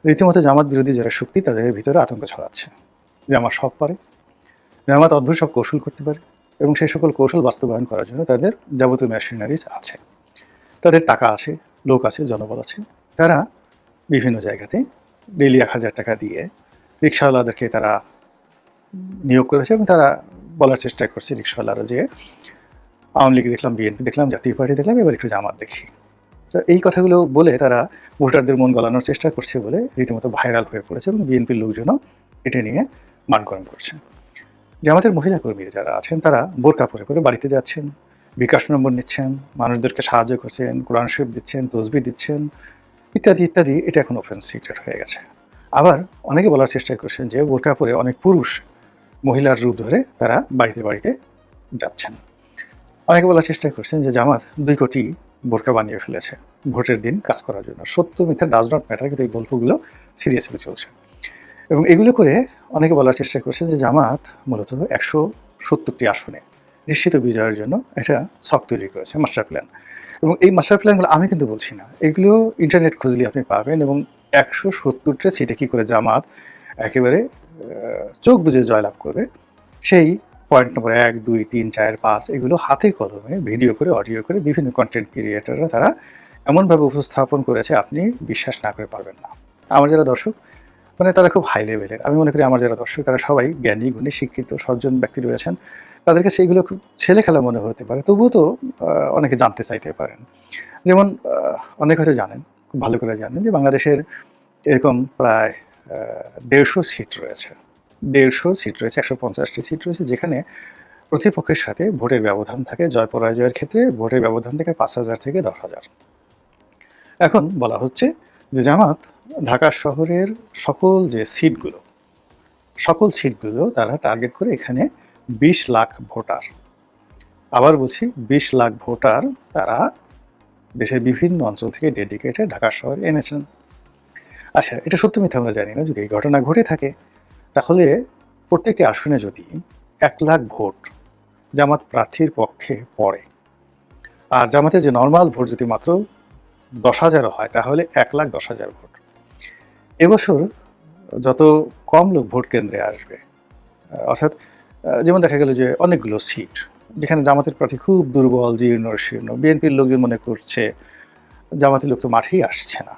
রীতিমতো জামাত বিরোধী যারা শক্তি তাদের ভিতরে আতঙ্ক ছড়াচ্ছে। জামাত সব পারে, জামাত অদ্ভুত সব কৌশল করতে পারে এবং সেই সকল কৌশল বাস্তবায়ন করার জন্য তাদের যাবতীয় মেশিনারিজ আছে। তাদের টাকা আছে, লোক আছে, জনবল আছে। তারা বিভিন্ন জায়গাতে ডেইলি ১,০০০ টাকা দিয়ে রিকশাওয়ালাদেরকে তারা নিয়োগ করেছে এবং তারা বলার চেষ্টা করছে রিকশাওয়ালারা যে আওয়ামী লীগ দেখলাম, বিএনপি দেখলাম, জাতীয় পার্টি দেখলাম, এবার একটু জামাত দেখি। তো এই কথাগুলো বলে তারা ভোটারদের মন গলানোর চেষ্টা করছে বলে রীতিমতো ভাইরাল হয়ে পড়েছে এবং বিএনপির লোকজনও এটা নিয়ে মানকরণ করছে। জামাতের মহিলা কর্মীরা যারা আছেন তারা বোরকা পরে করে বাড়িতে যাচ্ছেন, বিকাশ নম্বর নিচ্ছেন, মানুষদেরকে সাহায্য করছেন, কোরআন শরীফ দিচ্ছেন, তসবিহ দিচ্ছেন, ইত্যাদি ইত্যাদি। এটা এখন ওপেন সিক্রেট হয়ে গেছে। আবার অনেকে বলার চেষ্টা করছেন যে বোরকা পরে অনেক পুরুষ মহিলার রূপ ধরে তারা বাড়িতে বাড়িতে যাচ্ছেন। অনেকে বলার চেষ্টা করছেন যে জামাত ২ কোটি বোরকা বানিয়ে ফেলেছে ভোটের দিন কাজ করার জন্য। সত্য মিথ্যা ডাজ নট ম্যাটার, কিন্তু এই গল্পগুলো সিরিয়াসলি চলছে এবং এগুলো করে অনেকে বলার চেষ্টা করছেন যে জামাত মূলত ১৭০টি আসনে নিশ্চিত বিজয়ের জন্য একটা ছক তৈরি করেছে, মাস্টার প্ল্যান। এবং এই মাস্টার প্ল্যানগুলো আমি কিন্তু বলছি না, এগুলো ইন্টারনেট খুঁজলে আপনি পাবেন। এবং ১৭০টা সিটে কী করে জামাত একেবারে চোখ বুজে জয়লাভ করবে, সেই পয়েন্ট নম্বর ১, ২, ৩, ৪, ৫ এগুলো হাতে কলমে ভিডিও করে, অডিও করে বিভিন্ন কন্টেন্ট ক্রিয়েটররা তারা এমনভাবে উপস্থাপন করেছে আপনি বিশ্বাস না করে পারবেন না। আমার যারা দর্শক মানে তারা খুব হাই লেভেলের, আমি মনে করি আমার যারা দর্শক তারা সবাই জ্ঞানী, গুণী, শিক্ষিত, সজ্জন ব্যক্তি রয়েছেন। তাদের কাছে এগুলো খুব ছেলে খেলা মনে হতে পারে, তবুও তো অনেকে জানতে চাইতে পারেন। যেমন অনেকে হয়তো জানেন, খুব ভালো করে জানেন যে বাংলাদেশের এরকম প্রায় ১৫০ সিট রয়েছে। ১৫০ সিট রয়েছে, ১৫০টি সিট রয়েছে যেখানে প্রতিপক্ষের সাথে ভোটের ব্যবধান থাকে। জয় পরাজয়ের ক্ষেত্রে ভোটের ব্যবধান থেকে ৫,০০০ থেকে ১০,০০০। এখন বলা হচ্ছে যে জামাত ঢাকা শহরের সকল সিটগুলো তারা টার্গেট করে এখানে ২০ লাখ ভোটার, আবার বলছি ২০ লাখ ভোটার তারা দেশের বিভিন্ন অঞ্চল থেকে ডেডিকেটেড ঢাকা শহরে এনেছেন। আচ্ছা, এটা সত্য মিথ্যা আমরা জানি না। যদি এই ঘটনা ঘটে থাকে তাহলে প্রত্যেকটি আসনে যদি ১ লাখ ভোট জামাত প্রার্থীর পক্ষে পড়ে, আর জামাতের যে নর্মাল ভোট যদি মাত্র ১০,০০০ও হয় তাহলে ১,১০,০০০ ভোট। এবছর যত কম লোক ভোট কেন্দ্রে আসবে, অর্থাৎ যেমন দেখা গেল যে অনেকগুলো সিট যেখানে জামাতের প্রার্থী খুব দুর্বল, জীর্ণ শীর্ণ, বিএনপির লোকজন মনে করছে জামাতের লোক তো মাঠেই আসছে না,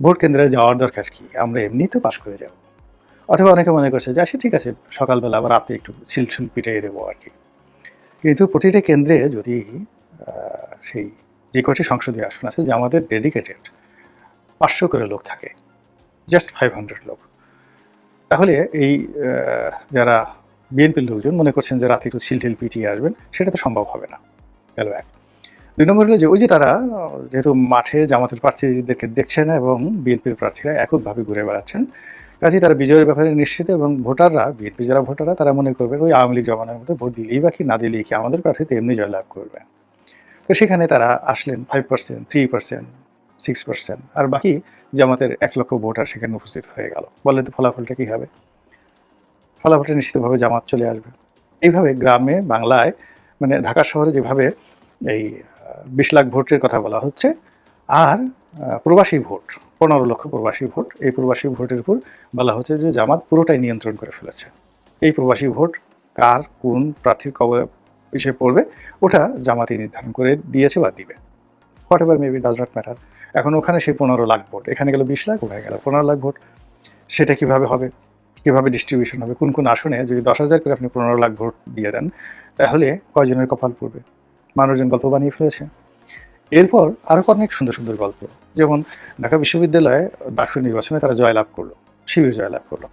ভোট কেন্দ্রে যাওয়ার দরকার কি, আমরা এমনিই তো পাশ করে যাব। অথবা অনেকে মনে করছে যে আচ্ছা ঠিক আছে, সকালবেলা আবার রাতে একটু সিলসিল পিটিয়ে দেবো আর কি। কিন্তু প্রতিটা কেন্দ্রে যদি সেই যে কটি সংসদীয় আসন আছে যে আমাদের ডেডিকেটেড ৫০০ করে লোক থাকে, জাস্ট 500 লোক, তাহলে এই যারা বিএনপির লোকজন মনে করছেন যে রাতে একটু সিলটিল পিটিয়ে আসবেন, সেটা তো সম্ভব হবে না। গেল ১। ২ নম্বর হলো যে ওই যে তারা যেহেতু মাঠে জামাতের প্রার্থীদেরকে দেখছে না এবং বিএনপির প্রার্থীরা এককভাবে ঘুরে বেড়াচ্ছেন, কাজেই তারা বিজয়ের ব্যাপারে নিশ্চিত এবং ভোটাররা, বিএনপি যারা ভোটাররা তারা মনে করবেন ওই আওয়ামী লীগ জমানার মতো ভোট দিলেই বা কি না দিলেই কি আমাদের প্রার্থী তো এমনি জয়লাভ করবে। তো সেখানে তারা আসলেন 5%, 3%, 6%, আর বাকি জামাতের ১ লক্ষ ভোটার সেখানে উপস্থিত হয়ে গেল। বললেন তো ফলাফলটা কী হবে? ফলাফলটা নিশ্চিতভাবে জামাত চলে আসবে। এইভাবে গ্রামে বাংলায় মানে ঢাকা শহরে যেভাবে এই ২০ লাখ ভোটের কথা বলা হচ্ছে, আর প্রবাসী ভোট ১৫ লক্ষ প্রবাসী ভোট, এই প্রবাসী ভোটের উপর বলা হচ্ছে যে জামাত পুরোটাই নিয়ন্ত্রণ করে ফেলেছে। এই প্রবাসী ভোট কার কোন প্রার্থীর কবে এসে পড়বে ওটা জামাতই নির্ধারণ করে দিয়েছে বা দিবে। What ever maybe, does not matter. এখন ওখানে সেই ১৫ লাখ ভোট, এখানে গেল ২০ লাখ, ওখানে গেল ১৫ লাখ ভোট। সেটা কিভাবে হবে, কিভাবে ডিস্ট্রিবিউশন হবে, কোন কোন আসনে যদি ১০,০০০ করে আপনি ১৫ লাখ ভোট দিয়ে দেন তাহলে কয়জনের কপাল পড়বে? মানুষজন গল্প বানিয়ে ফেলেছে। এরপর আরও অনেক সুন্দর সুন্দর গল্প, যেমন ঢাকা বিশ্ববিদ্যালয়ে ডাকসু নির্বাচনে তারা জয়লাভ করলো, শিবির জয়লাভ করলো।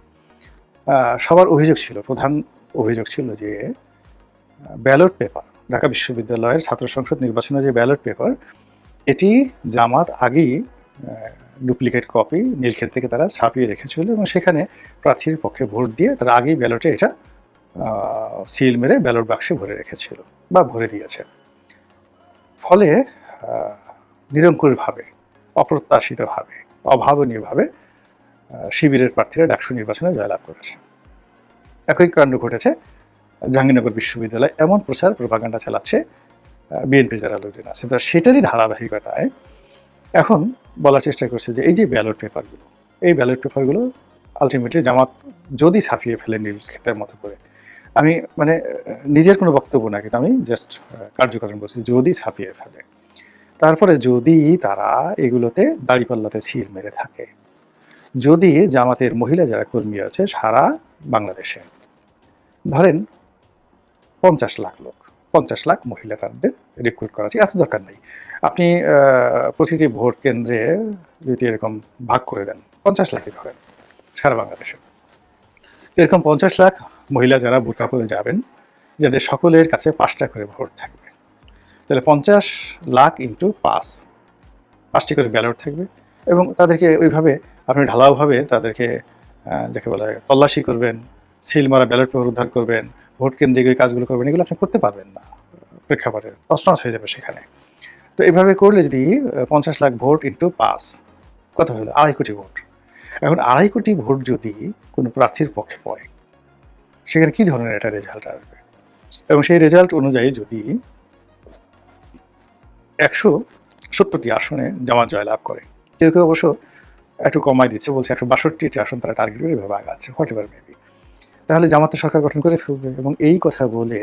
সবার অভিযোগ ছিল, প্রধান অভিযোগ ছিল যে ব্যালট পেপার, ঢাকা বিশ্ববিদ্যালয়ের ছাত্র সংসদ নির্বাচনের যে ব্যালট পেপার, এটি জামাত আগেই ডুপ্লিকেট কপি নীলক্ষেত থেকে তারা ছাপিয়ে রেখেছিল এবং সেখানে প্রার্থীর পক্ষে ভোট দিয়ে তারা আগেই ব্যালটে এটা সিল মেরে ব্যালট বাক্সে ভরে রেখেছিল বা ভরে দিয়েছে। ফলে নিরঙ্কুশভাবে, অপ্রত্যাশিতভাবে, অভাবনীয়ভাবে শিবিরের প্রার্থীরা ডাকসু নির্বাচনে জয়লাভ করেছে। একই কাণ্ড ঘটেছে জাহাঙ্গীরনগর বিশ্ববিদ্যালয়, এমন প্রচার প্রোপাগান্ডা চালাচ্ছে বিএনপির যারা লোকজন আছে। তো সেটারই ধারাবাহিকতায় এখন বলার চেষ্টা করছে যে এই যে ব্যালট পেপারগুলো, এই ব্যালট পেপারগুলো আলটিমেটলি জামাত যদি ছাপিয়ে ফেলে নীল ক্ষেতের মতো করে, আমি মানে নিজের কোনো বক্তব্য না, কিন্তু আমি জাস্ট কার্যকারণ বলছি, যদি ছাপিয়ে ফেলে, তারপরে যদি তারা এগুলোতে দাঁড়িপাল্লাতে ছিঁড় মেরে থাকে, যদি জামাতের মহিলা যারা কর্মী আছে সারা বাংলাদেশে, ধরেন 50 লাখ লোক, 50 লাখ মহিলা তাদের রিক্রুট করা আছে, এত দরকার নেই। আপনি প্রতিটি ভোট কেন্দ্রে যদি এরকম ভাগ করে দেন, 50 লাখই ধরেন সারা বাংলাদেশে, এরকম 50 লাখ মহিলা যারা বোরকা পরে যাবেন, যাদের সকলের কাছে 5টা করে ভোট থাকবে, তাহলে 50 লাখ ইন্টু 5টি করে ব্যালট থাকবে, এবং তাদেরকে ওইভাবে আপনি ঢালাওভাবে তাদেরকে যাকে বলা হয় তল্লাশি করবেন, সিল মারা ব্যালট পেপার উদ্ধার করবেন, ভোট কেন্দ্রে গিয়ে কাজগুলো করবেন, এগুলো আপনি করতে পারবেন না, প্রেক্ষাপটে তছনছ হয়ে যাবে সেখানে। তো এভাবে করলে যদি 50 লাখ ভোট ইন্টু 5 কত হলো, 2.5 কোটি ভোট। এখন 2.5 কোটি ভোট যদি কোনো প্রার্থীর পক্ষে পড়ে, সেখানে কী ধরনের একটা রেজাল্ট আসবে, এবং সেই রেজাল্ট অনুযায়ী যদি 170টি আসনে জামাত জয়লাভ করে, কেউ কেউ অবশ্য একটু কমায় দিচ্ছে, বলছে 162টি আসন তারা টার্গেট করে এভাবে আগাচ্ছে, হোয়াট এভার মেবি, তাহলে জামাতের সরকার গঠন করে ফেলবে। এবং এই কথা বলে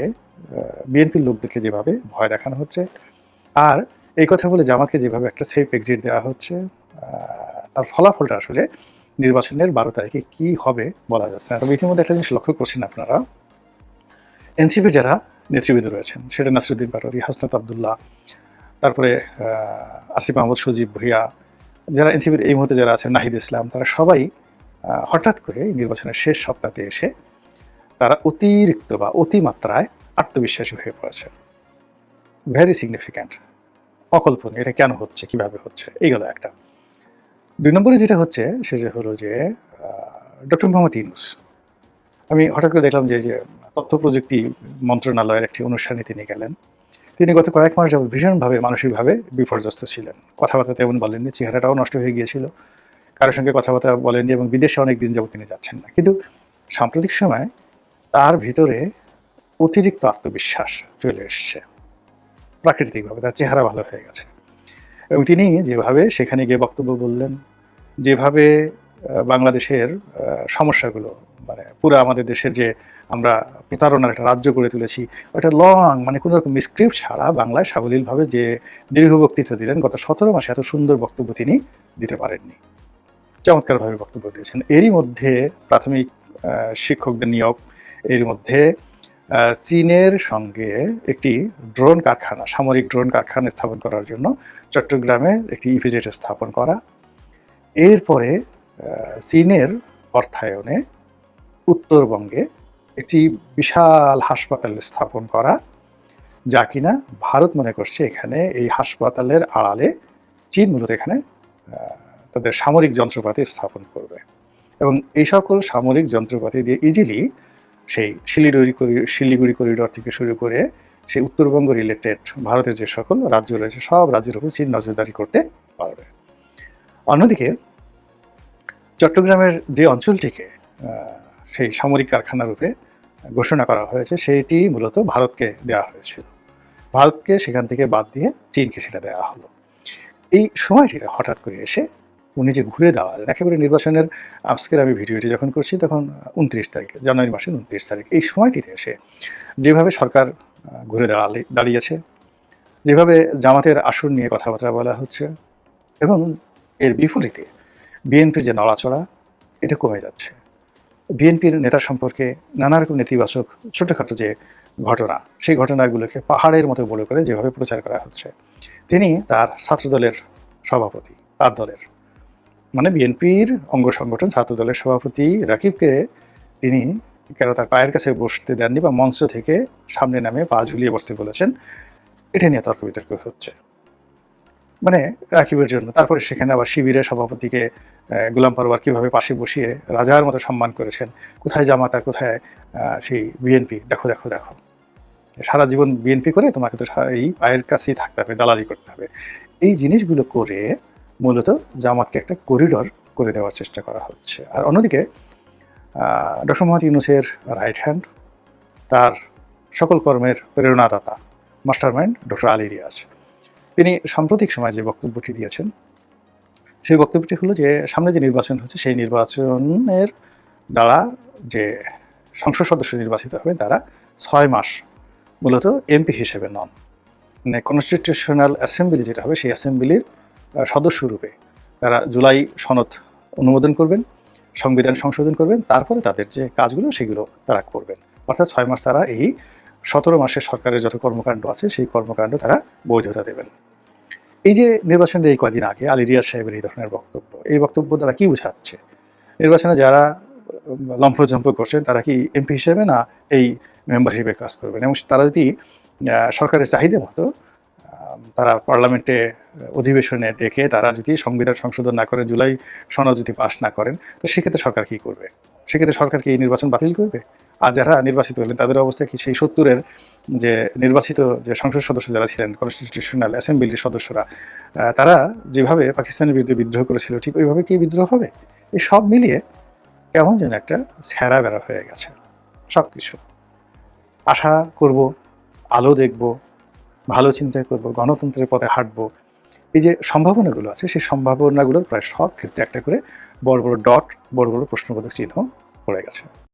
বিএনপির লোকদেরকে যেভাবে ভয় দেখানো হচ্ছে, আর এই কথা বলে জামাতকে যেভাবে একটা সেফ এক্সিট দেওয়া হচ্ছে, তার ফলাফলটা আসলে নির্বাচনের 12 তারিখে কী হবে বলা যাচ্ছে না। তবে ইতিমধ্যে একটা জিনিস লক্ষ্য করছেন আপনারা, এনসিপির যারা নেতৃবৃন্দ রয়েছেন, সেটা নাসিরুদ্দিন পাটোয়ারি, হাসনাত আবদুল্লাহ, তারপরে আসিফ মাহমুদ, সজীব ভুঁইয়া, যারা এনসিপির এই মুহূর্তে যারা আছেন, নাহিদ ইসলাম, তারা সবাই হঠাৎ করে নির্বাচনের শেষ সপ্তাহে এসে তারা অতিরিক্ত বা অতিমাত্রায় আত্মবিশ্বাসী হয়ে পড়েছে। ভেরি সিগনিফিক্যান্ট, অকল্পনীয়। এটা কেন হচ্ছে, কিভাবে হচ্ছে, এইগুলো একটা। 2 নম্বরে যেটা হচ্ছে সেটা হলো যে ডক্টর মোহাম্মদ ইউনূস, আমি হঠাৎ করে দেখলাম যে তথ্য প্রযুক্তি মন্ত্রণালয়ের একটি অনুষ্ঠানে তিনি গেলেন। তিনি গত কয়েক মাস যাবত ভীষণভাবে মানসিকভাবে বিপর্যস্ত ছিলেন, কথাবার্তা তেমন বলেননি, চেহারাটাও নষ্ট হয়ে গিয়েছিল, কারোর সঙ্গে কথাবার্তা বলেননি, এবং বিদেশে অনেক দিন যাবত তিনি যাচ্ছেন না। কিন্তু সাম্প্রতিক সময় তার ভিতরে অতিরিক্ত আত্মবিশ্বাস চলে এসছে প্রাকৃতিকভাবে, তার চেহারা ভালো হয়ে গেছে, এবং তিনি যেভাবে সেখানে গিয়ে বক্তব্য বললেন, যেভাবে বাংলাদেশের সমস্যাগুলো, মানে পুরো আমাদের দেশের যে আমরা প্রতারণার একটা রাজ্য গড়ে তুলেছি, ওটা লং, মানে কোনো রকম স্ক্রিপ্ট ছাড়া বাংলায় সাবলীলভাবে যে দীর্ঘ বক্তৃতা দিলেন, গত 17 মাসে এত সুন্দর বক্তব্য তিনি দিতে পারেননি। চমৎকারভাবে বক্তব্য দিয়েছেন। এরই মধ্যে প্রাথমিক শিক্ষকদের নিয়োগ, এর মধ্যে চীনের সঙ্গে একটি ড্রোন কারখানা, সামরিক ড্রোন কারখানা স্থাপন করার জন্য চট্টগ্রামে একটি ইপিজেড স্থাপন করা, এরপরে চীনের অর্থায়নে উত্তরবঙ্গে একটি বিশাল হাসপাতাল স্থাপন করা, যা কিনা ভারত মনে করছে এখানে এই হাসপাতালের আড়ালে চীন মূলত এখানে তাদের সামরিক যন্ত্রপাতি স্থাপন করবে, এবং এই সকল সামরিক যন্ত্রপাতি দিয়ে ইজিলি সেই শিলিগুড়ি করিডর থেকে শুরু করে সেই উত্তরবঙ্গ রিলেটেড ভারতের যে সকল রাজ্য রয়েছে, সব রাজ্যের উপর চীন নজরদারি করতে পারবে। অন্যদিকে চট্টগ্রামের যে অঞ্চলটিকে সেই সামরিক কারখানা রূপে ঘোষণা করা হয়েছে, সেটি মূলত ভারতকে দেওয়া হয়েছিল, ভারতকে সেখান থেকে বাদ দিয়ে চীনকে সেটা দেওয়া হলো। এই সময়টিতে হঠাৎ করে এসে উনি যে ঘুরে দাঁড়ালেন একেবারে নির্বাচনের, আজকের আমি ভিডিওটি যখন করছি তখন 29 তারিখ, জানুয়ারি মাসের 29 তারিখ, এই সময়টিতে এসে যেভাবে সরকার ঘুরে দাঁড়িয়েছে, যেভাবে জামাতের আসন নিয়ে কথাবার্তা বলা হচ্ছে, এবং এর বিপরীতে বিএনপির যে নড়াচড়া, এটা কমে যাচ্ছে। বিএনপির নেতা সম্পর্কে নানা রকম নেতিবাচক ছোটোখাটো যে ঘটনা, সেই ঘটনাগুলোকে পাহাড়ের মতো বড় করে যেভাবে প্রচার করা হচ্ছে, তিনি তার ছাত্রদলের সভাপতি, তার দলের মানে বিএনপির অঙ্গ সংগঠন ছাত্রদলের সভাপতি রাকিবকে তিনি কেন তার পায়ের কাছে বসতে দেননি বা মঞ্চ থেকে সামনে নামে পা ঝুলিয়ে বসতে বলেছেন, এটা নিয়ে তর্ক বিতর্ক হচ্ছে মানে রাকিবের জন্য। তারপরে সেখানে আবার শিবিরের সভাপতিকে গোলাম পরোয়ার কীভাবে পাশে বসিয়ে রাজার মতো সম্মান করেছেন, কোথায় জামাত আর কোথায় সেই বিএনপি, দেখো দেখো দেখো, সারা জীবন বিএনপি করে তোমাকে তো এই পায়ের কাছেই থাকতে হবে, দালালি করতে হবে। এই জিনিসগুলো করে মূলত জামাতকে একটা করিডর করে দেওয়ার চেষ্টা করা হচ্ছে। আর অন্যদিকে ডক্টর মোহাম্মদ ইউনূসের রাইট হ্যান্ড, তার সকল কর্মের প্রেরণাদাতা mastermind doctor Ali Riaz, তিনি সাম্প্রতিক সময়ে যে বক্তব্যটি দিয়েছেন, সেই বক্তব্যটি হলো যে সামনে যে নির্বাচন হচ্ছে সেই নির্বাচনের দ্বারা যে সংসদ সদস্য নির্বাচিত হবে তারা 6 মাস মূলত এমপি হিসেবে নন, মানে কনস্টিটিউশনাল অ্যাসেম্বলি যেটা হবে সেই অ্যাসেম্বলির সদস্য রূপে তারা জুলাই সনদ অনুমোদন করবেন, সংবিধান সংশোধন করবেন, তারপরে তাদের যে কাজগুলো সেগুলো তারা করবেন। অর্থাৎ 6 মাস তারা এই 17 মাসের সরকারের যত কর্মকাণ্ড আছে সেই কর্মকাণ্ড তারা বৈধতা দেবেন। এই যে নির্বাচনের এই কদিন আগে আলী রিয়াজ সাহেবের এই ধরনের বক্তব্য, এই বক্তব্য দ্বারা কি বোঝাচ্ছে? নির্বাচনে যারা লম্ফঝম্প করছেন তারা কি এমপি হিসেবে না এই মেম্বার হিসেবে কাজ করবেন? এবং তারা যদি সরকারের চাহিদা মতো তারা পার্লামেন্টে অধিবেশনে ডেকে তারা যদি সংবিধান সংশোধন না করে, জুলাই সনদ যদি পাস না করেন, তো সেক্ষেত্রে সরকার কী করবে? সেক্ষেত্রে সরকার কি এই নির্বাচন বাতিল করবে? আর যারা নির্বাচিত হলেন তাদের অবস্থা কি সেই 70-এর যে নির্বাচিত যে সংসদ সদস্য যারা ছিলেন, কনস্টিটিউশনাল অ্যাসেম্বলির সদস্যরা, তারা যেভাবে পাকিস্তানের বিরুদ্ধে বিদ্রোহ করেছিল ঠিক ওইভাবে কি বিদ্রোহ হবে? এই সব মিলিয়ে কেমন যেন একটা ছেঁড়া বেড়া হয়ে গেছে সব কিছু। আশা করব, আলো দেখব, ভালো চিন্তা করব, গণতন্ত্রের পথে হাঁটব। এই যে সম্ভাবনাগুলো আছে সেই সম্ভাবনাগুলোর প্রায় সব ক্ষেত্রে একটা করে বড় বড় ডট, বড় বড় প্রশ্নবোধক চিহ্ন পড়ে গেছে।